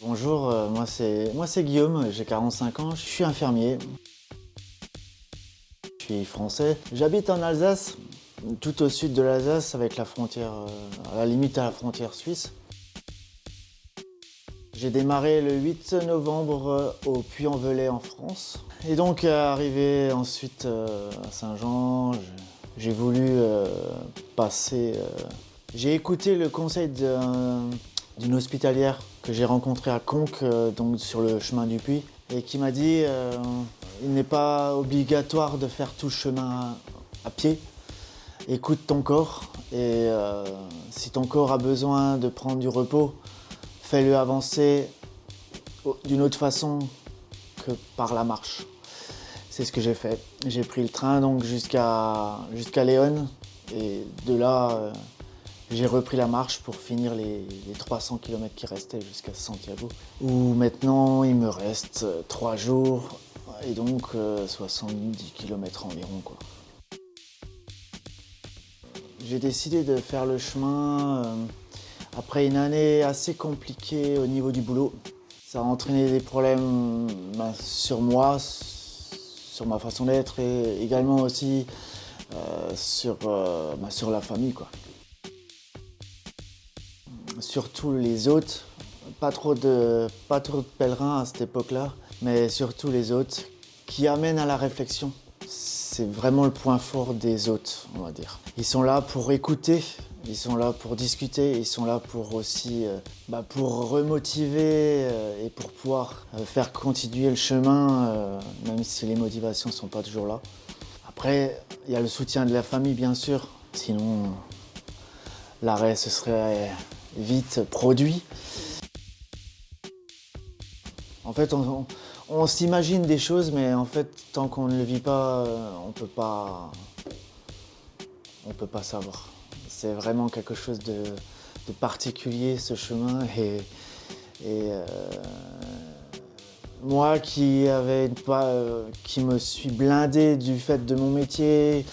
Bonjour, moi c'est Guillaume, j'ai 45 ans, je suis infirmier. Je suis français. J'habite en Alsace, tout au sud de l'Alsace, avec la frontière, à la limite à la frontière suisse. J'ai démarré le 8 novembre au Puy-en-Velay en France. Et donc arrivé ensuite à Saint-Jean, j'ai voulu passer. J'ai écouté le conseil d'une hospitalière que j'ai rencontrée à Conques, donc sur le chemin du Puy, et qui m'a dit il n'est pas obligatoire de faire tout le chemin à pied. Écoute ton corps et si ton corps a besoin de prendre du repos, fais-le avancer d'une autre façon que par la marche. C'est ce que j'ai fait. J'ai pris le train donc jusqu'à Léon et de là j'ai repris la marche pour finir les 300 km qui restaient jusqu'à Santiago, où maintenant il me reste 3 jours et donc 70 km environ, quoi. J'ai décidé de faire le chemin après une année assez compliquée au niveau du boulot. Ça a entraîné des problèmes sur moi, sur ma façon d'être et également aussi sur la famille, quoi. Surtout les hôtes, pas trop de pèlerins à cette époque-là, mais surtout les hôtes qui amènent à la réflexion. C'est vraiment le point fort des hôtes, on va dire. Ils sont là pour écouter, ils sont là pour discuter, ils sont là pour aussi pour remotiver et pour pouvoir faire continuer le chemin, même si les motivations ne sont pas toujours là. Après, il y a le soutien de la famille, bien sûr, sinon l'arrêt se serait vite produit. En fait, on s'imagine des choses, mais en fait, tant qu'on ne le vit pas, on peut pas savoir. C'est vraiment quelque chose de particulier, ce chemin. Et moi qui me suis blindé du fait de mon métier,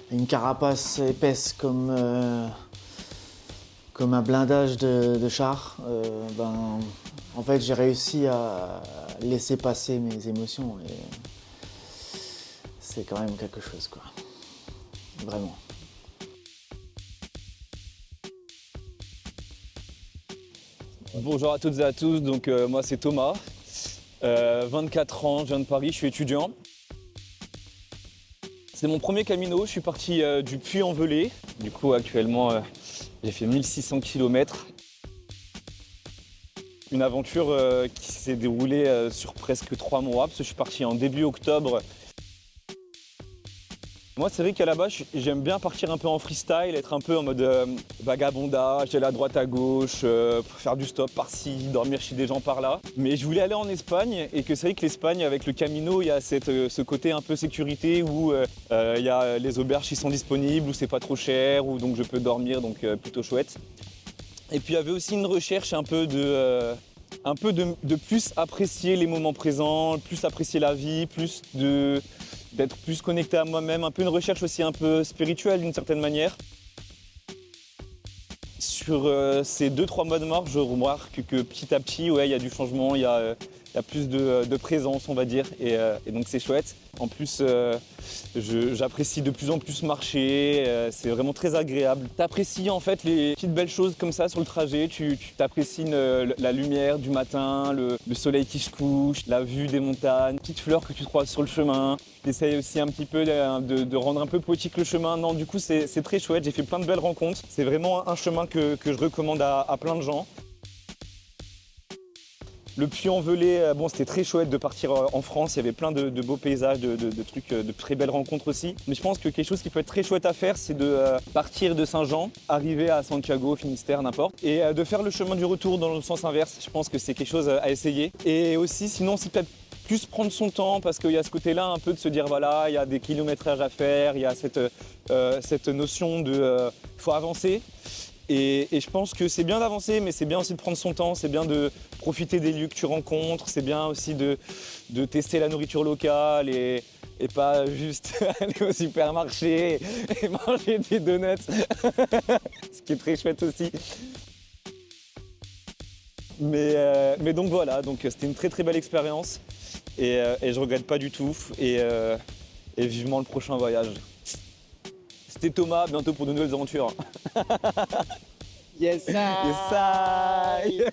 une carapace épaisse comme un blindage de char, en fait, j'ai réussi à laisser passer mes émotions et c'est quand même quelque chose, quoi. Vraiment. Bonjour à toutes et à tous, donc moi c'est Thomas, 24 ans, je viens de Paris, je suis étudiant. C'est mon premier Camino, je suis parti du Puy-en-Velay. Du coup actuellement j'ai fait 1600 km. Une aventure qui s'est déroulée sur presque 3 mois, parce que je suis parti en début octobre. Moi, c'est vrai qu'à la base, j'aime bien partir un peu en freestyle, être un peu en mode vagabondage, aller à droite à gauche, faire du stop par-ci, dormir chez des gens par-là. Mais je voulais aller en Espagne et que c'est vrai que l'Espagne, avec le Camino, il y a ce côté un peu sécurité où il y a les auberges qui sont disponibles, où c'est pas trop cher, où donc je peux dormir, donc plutôt chouette. Et puis il y avait aussi une recherche un peu de plus apprécier les moments présents, plus apprécier la vie, d'être plus connecté à moi-même, un peu une recherche aussi un peu spirituelle d'une certaine manière. Sur ces 2-3 mois de marche, je remarque que petit à petit, ouais, il y a du changement, il y a plus de présence, on va dire, et donc c'est chouette. En plus, j'apprécie de plus en plus marcher, c'est vraiment très agréable. T'apprécies en fait les petites belles choses comme ça sur le trajet, tu t'apprécies la lumière du matin, le soleil qui se couche, la vue des montagnes, petites fleurs que tu croises sur le chemin. J'essaye aussi un petit peu de rendre un peu poétique le chemin. Non, du coup, c'est très chouette, j'ai fait plein de belles rencontres. C'est vraiment un chemin que je recommande à plein de gens. Le Puy-en-Velay, bon, c'était très chouette de partir en France, il y avait plein de beaux paysages, de trucs, de très belles rencontres aussi. Mais je pense que quelque chose qui peut être très chouette à faire, c'est de partir de Saint-Jean, arriver à Santiago, Finistère, n'importe, et de faire le chemin du retour dans le sens inverse. Je pense que c'est quelque chose à essayer. Et aussi, sinon, c'est peut-être plus prendre son temps, parce qu'il y a ce côté-là un peu de se dire, voilà, il y a des kilométrages à faire, il y a cette notion de faut avancer. Et je pense que c'est bien d'avancer, mais c'est bien aussi de prendre son temps, c'est bien de profiter des lieux que tu rencontres, c'est bien aussi de tester la nourriture locale et pas juste aller au supermarché et manger des donuts, ce qui est très chouette aussi. Mais donc voilà, donc c'était une très très belle expérience et je regrette pas du tout et vivement le prochain voyage. C'était Thomas, bientôt pour de nouvelles aventures. Yes, Yes, I.